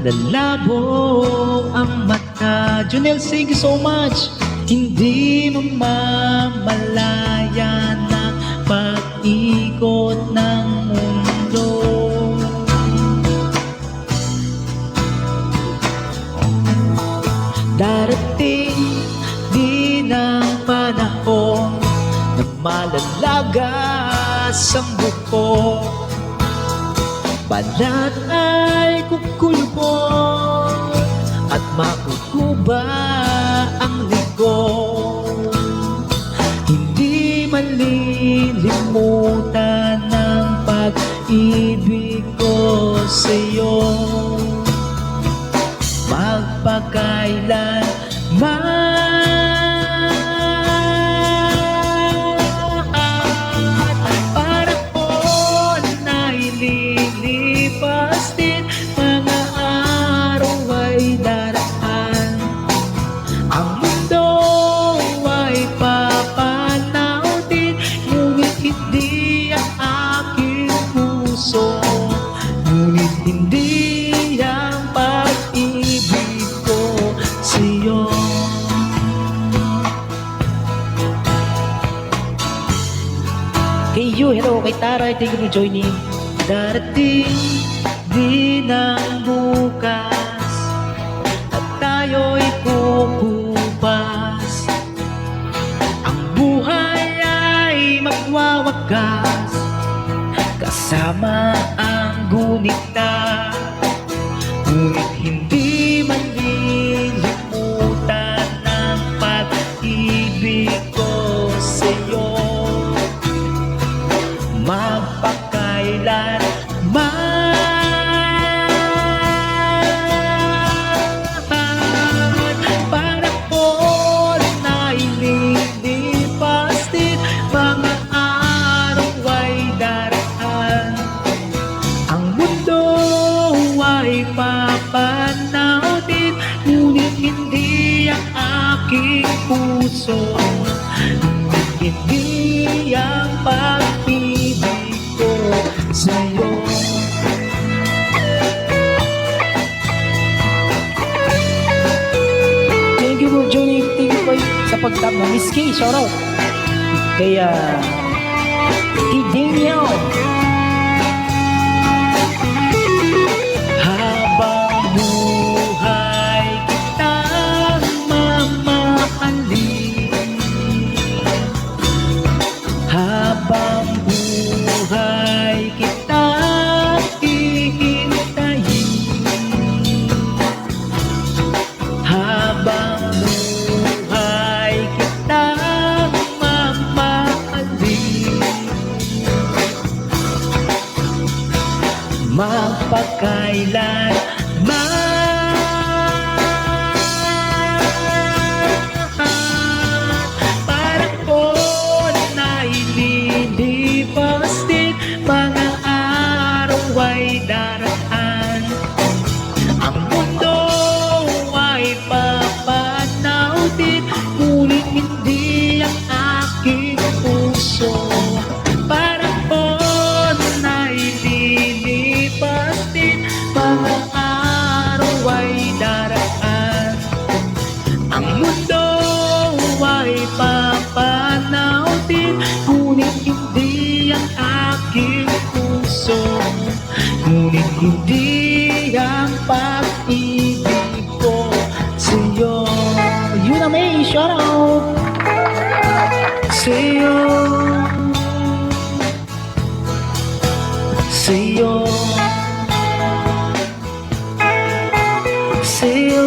lalabo ang mata. Junel, thank you so much. Hindi mamamalaya na pag-ikot ng mundo. Darating din ang panahon na malalagas ang buko. Balat ay kukulubot at makukuba ang ligo. Hindi malilimutan ng pag-ibig ko sa'yo, magpakailanman. Ngunit hindi ang pag-ibig ko sa'yo. Kay you, hello, kay Tara, thank you for joining. Darating din ang bukas at tayo'y pupupas. Ang buhay ay magwawakas kasama ang gunita. Ngunit hindi malilimutan ng pag-ibig ko sa'yo, magpakailanman. Panahon ay lilipas din, mga araw ay daraan. Ang mundo ay papanaw din, ngunit hindi ang aking puso, hindi ang pag-ibig ko sa'yo. Thank you for joining. Thank you po sa pagtap na Miss K. Shoutout kaya T. Daniel. Habang buhay kitang mamahalin, habang buhay kitang hihintayin, habang buhay kitang mamahalin, magpakailanman. Panahon ay lilipas din, mga araw ay daraan. Ang mundo ay papanaw din, ngunit hindi ang aking puso. Panahon ay lilipas din, mga araw ay daraan. Ang mundo ay papanaw din, ngunit hindi ang aking puso, ngunit hindi ang pag-ibig ko sa'yo. Yun na may shoutout sa'yo, sa'yo, sa'yo,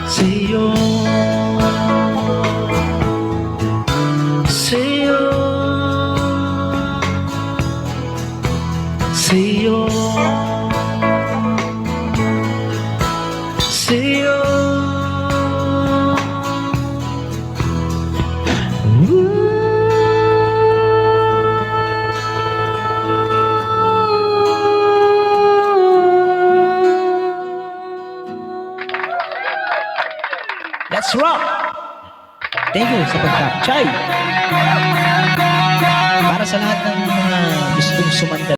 sa'yo, sa'yo, sa'yo, sa'yo. Let's rock! Thank you sa pagkapchay. Para sa lahat ng mga gustong sumanda